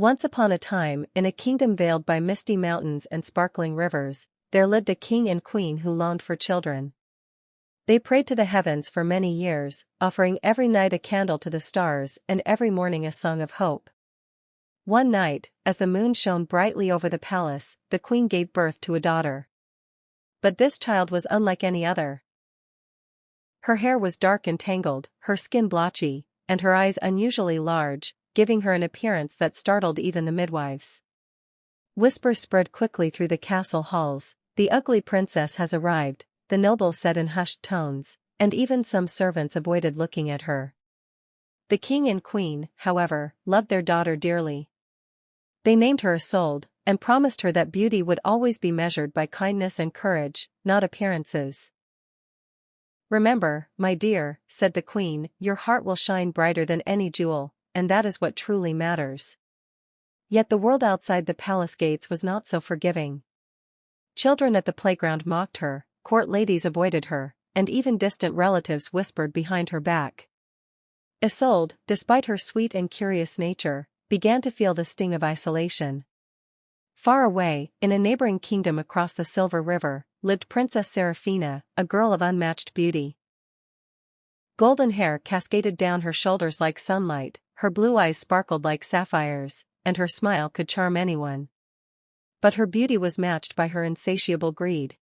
Once upon a time, in a kingdom veiled by misty mountains and sparkling rivers, there lived a king and queen who longed for children. They prayed to the heavens for many years, offering every night a candle to the stars and every morning a song of hope. One night, as the moon shone brightly over the palace, the queen gave birth to a daughter. But this child was unlike any other. Her hair was dark and tangled, her skin blotchy, and her eyes unusually large, giving her an appearance that startled even the midwives. Whispers spread quickly through the castle halls, "The ugly princess has arrived," the nobles said in hushed tones, and even some servants avoided looking at her. The king and queen, however, loved their daughter dearly. They named her Isolde, and promised her that beauty would always be measured by kindness and courage, not appearances. "Remember, my dear," said the queen, "your heart will shine brighter than any jewel, and that is what truly matters." Yet the world outside the palace gates was not so forgiving. Children at the playground mocked her, court ladies avoided her, and even distant relatives whispered behind her back. Isolde, despite her sweet and curious nature, began to feel the sting of isolation. Far away, in a neighboring kingdom across the Silver River, lived Princess Seraphina, a girl of unmatched beauty. Golden hair cascaded down her shoulders like sunlight, her blue eyes sparkled like sapphires, and her smile could charm anyone. But her beauty was matched by her insatiable greed.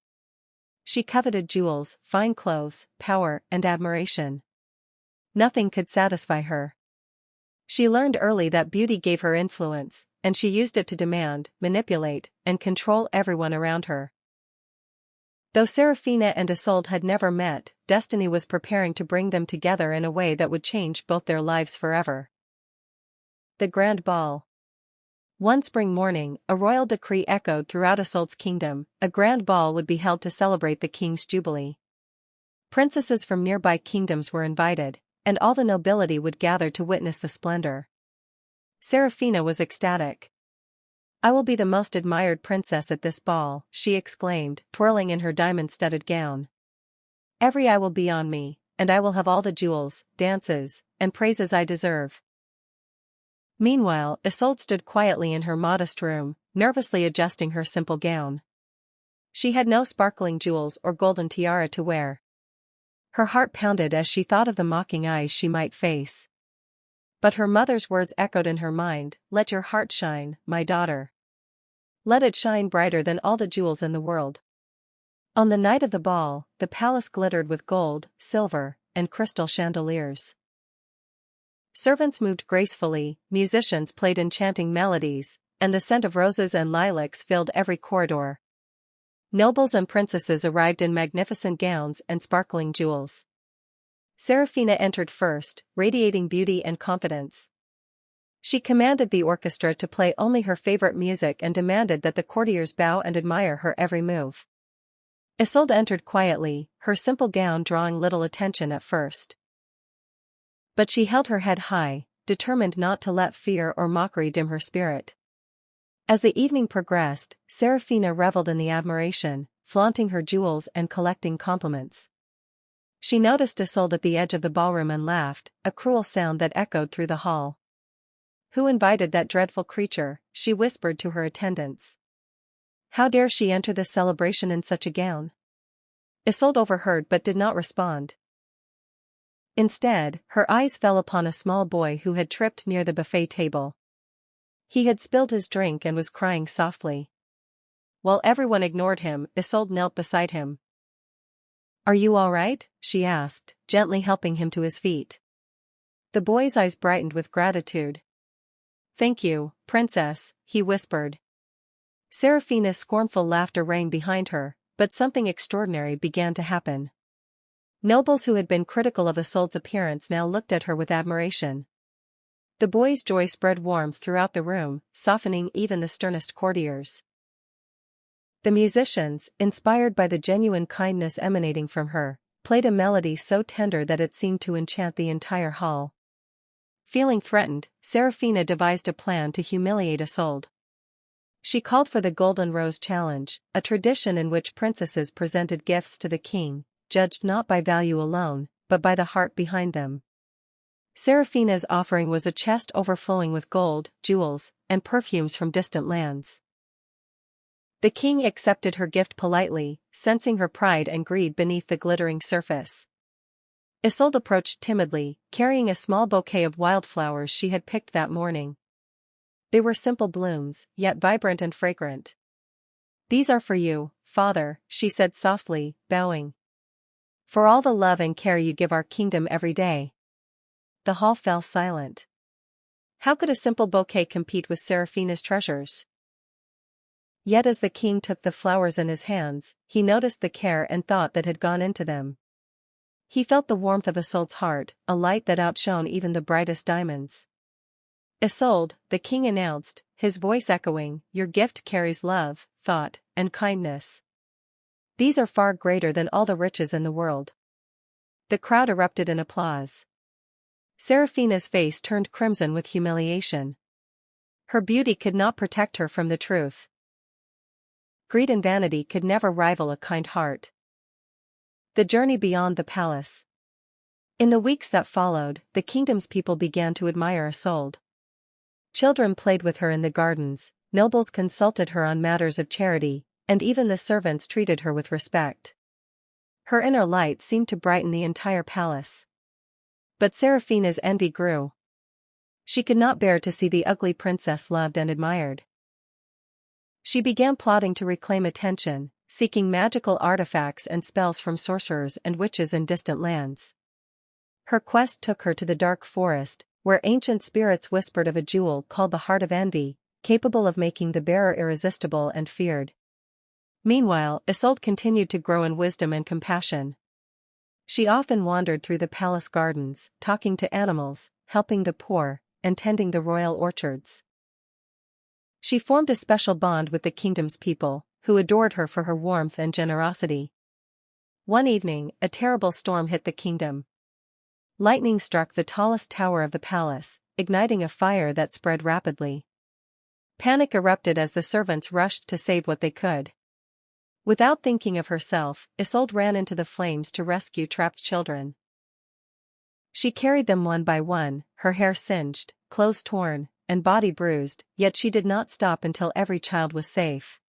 She coveted jewels, fine clothes, power, and admiration. Nothing could satisfy her. She learned early that beauty gave her influence, and she used it to demand, manipulate, and control everyone around her. Though Seraphina and Isolde had never met, destiny was preparing to bring them together in a way that would change both their lives forever. The Grand Ball. One spring morning, a royal decree echoed throughout Isolde's kingdom: a grand ball would be held to celebrate the king's jubilee. Princesses from nearby kingdoms were invited, and all the nobility would gather to witness the splendor. Seraphina was ecstatic. "I will be the most admired princess at this ball," she exclaimed, twirling in her diamond-studded gown. "Every eye will be on me, and I will have all the jewels, dances, and praises I deserve." Meanwhile, Isolde stood quietly in her modest room, nervously adjusting her simple gown. She had no sparkling jewels or golden tiara to wear. Her heart pounded as she thought of the mocking eyes she might face. But her mother's words echoed in her mind: "Let your heart shine, my daughter. Let it shine brighter than all the jewels in the world." On the night of the ball, the palace glittered with gold, silver, and crystal chandeliers. Servants moved gracefully, musicians played enchanting melodies, and the scent of roses and lilacs filled every corridor. Nobles and princesses arrived in magnificent gowns and sparkling jewels. Seraphina entered first, radiating beauty and confidence. She commanded the orchestra to play only her favorite music and demanded that the courtiers bow and admire her every move. Isolde entered quietly, her simple gown drawing little attention at first. But she held her head high, determined not to let fear or mockery dim her spirit. As the evening progressed, Seraphina reveled in the admiration, flaunting her jewels and collecting compliments. She noticed Isolde at the edge of the ballroom and laughed, a cruel sound that echoed through the hall. "Who invited that dreadful creature?" she whispered to her attendants. "How dare she enter this celebration in such a gown?" Isolde overheard but did not respond. Instead, her eyes fell upon a small boy who had tripped near the buffet table. He had spilled his drink and was crying softly. While everyone ignored him, Isolde knelt beside him. "Are you all right?" she asked, gently helping him to his feet. The boy's eyes brightened with gratitude. "Thank you, princess," he whispered. Seraphina's scornful laughter rang behind her, but something extraordinary began to happen. Nobles who had been critical of Isolde's appearance now looked at her with admiration. The boy's joy spread warmth throughout the room, softening even the sternest courtiers. The musicians, inspired by the genuine kindness emanating from her, played a melody so tender that it seemed to enchant the entire hall. Feeling threatened, Seraphina devised a plan to humiliate Isolde. She called for the Golden Rose Challenge, a tradition in which princesses presented gifts to the king, judged not by value alone, but by the heart behind them. Seraphina's offering was a chest overflowing with gold, jewels, and perfumes from distant lands. The king accepted her gift politely, sensing her pride and greed beneath the glittering surface. Isolde approached timidly, carrying a small bouquet of wildflowers she had picked that morning. They were simple blooms, yet vibrant and fragrant. "These are for you, father," she said softly, bowing. "For all the love and care you give our kingdom every day." The hall fell silent. How could a simple bouquet compete with Seraphina's treasures? Yet as the king took the flowers in his hands, he noticed the care and thought that had gone into them. He felt the warmth of Isolde's heart, a light that outshone even the brightest diamonds. "Isolde," the king announced, his voice echoing, "your gift carries love, thought, and kindness. These are far greater than all the riches in the world." The crowd erupted in applause. Seraphina's face turned crimson with humiliation. Her beauty could not protect her from the truth. Greed and vanity could never rival a kind heart. The journey beyond the palace. In the weeks that followed, the kingdom's people began to admire Isolde. Children played with her in the gardens, nobles consulted her on matters of charity, and even the servants treated her with respect. Her inner light seemed to brighten the entire palace. But Seraphina's envy grew. She could not bear to see the ugly princess loved and admired. She began plotting to reclaim attention, seeking magical artifacts and spells from sorcerers and witches in distant lands. Her quest took her to the dark forest, where ancient spirits whispered of a jewel called the Heart of Envy, capable of making the bearer irresistible and feared. Meanwhile, Isolde continued to grow in wisdom and compassion. She often wandered through the palace gardens, talking to animals, helping the poor, and tending the royal orchards. She formed a special bond with the kingdom's people, who adored her for her warmth and generosity. One evening, a terrible storm hit the kingdom. Lightning struck the tallest tower of the palace, igniting a fire that spread rapidly. Panic erupted as the servants rushed to save what they could. Without thinking of herself, Isolde ran into the flames to rescue trapped children. She carried them one by one, her hair singed, clothes torn, and body bruised, yet she did not stop until every child was safe.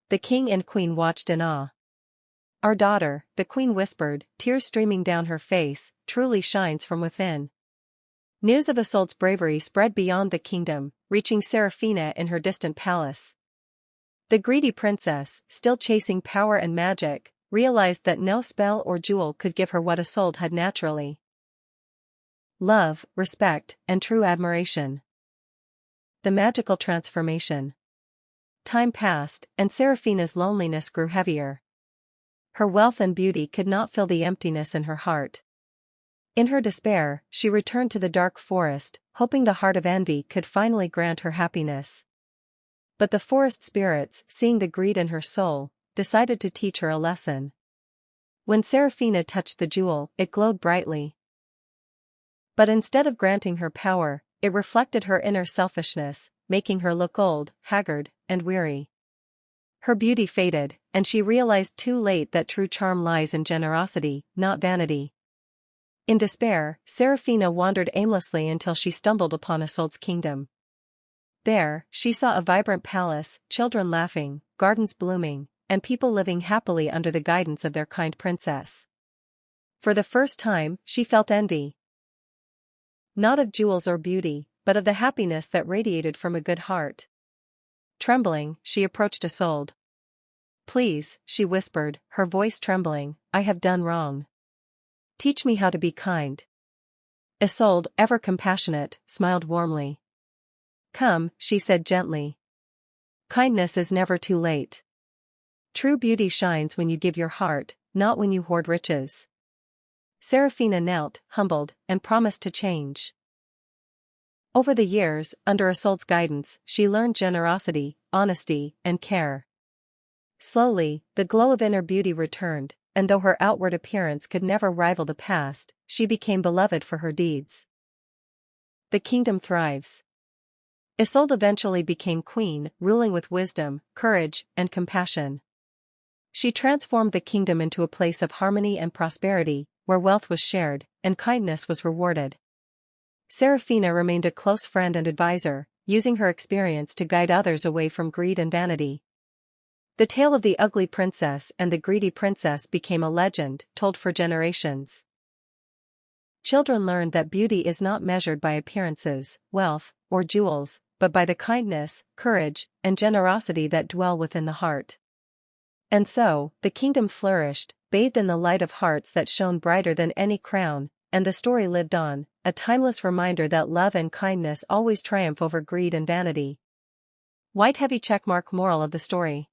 The king and queen watched in awe. "Our daughter," the queen whispered, tears streaming down her face, "truly shines from within." News of Isolde's bravery spread beyond the kingdom, reaching Seraphina in her distant palace. The greedy princess, still chasing power and magic, realized that no spell or jewel could give her what Isolde had naturally: love, respect, and true admiration. The magical transformation. Time passed, and Seraphina's loneliness grew heavier. Her wealth and beauty could not fill the emptiness in her heart. In her despair, she returned to the dark forest, hoping the Heart of Envy could finally grant her happiness. But the forest spirits, seeing the greed in her soul, decided to teach her a lesson. When Seraphina touched the jewel, it glowed brightly. But instead of granting her power, it reflected her inner selfishness, making her look old, haggard, and weary. Her beauty faded, and she realized too late that true charm lies in generosity, not vanity. In despair, Seraphina wandered aimlessly until she stumbled upon Isolde's kingdom. There, she saw a vibrant palace, children laughing, gardens blooming, and people living happily under the guidance of their kind princess. For the first time, she felt envy. Not of jewels or beauty, but of the happiness that radiated from a good heart. Trembling, she approached Isolde. "Please," she whispered, her voice trembling, "I have done wrong. Teach me how to be kind." Isolde, ever compassionate, smiled warmly. "Come," she said gently. "Kindness is never too late. True beauty shines when you give your heart, not when you hoard riches." Seraphina knelt, humbled, and promised to change. Over the years, under Isolde's guidance, she learned generosity, honesty, and care. Slowly, the glow of inner beauty returned, and though her outward appearance could never rival the past, she became beloved for her deeds. The kingdom thrives. Isolde eventually became queen, ruling with wisdom, courage, and compassion. She transformed the kingdom into a place of harmony and prosperity, where wealth was shared, and kindness was rewarded. Serafina remained a close friend and advisor, using her experience to guide others away from greed and vanity. The tale of the ugly princess and the greedy princess became a legend, told for generations. Children learned that beauty is not measured by appearances, wealth, or jewels, but by the kindness, courage, and generosity that dwell within the heart. And so, the kingdom flourished, bathed in the light of hearts that shone brighter than any crown, and the story lived on, a timeless reminder that love and kindness always triumph over greed and vanity. White heavy checkmark. Moral of the story: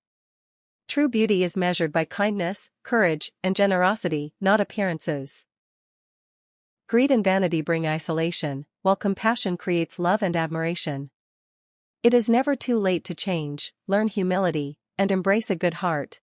true beauty is measured by kindness, courage, and generosity, not appearances. Greed and vanity bring isolation, while compassion creates love and admiration. It is never too late to change, learn humility, and embrace a good heart.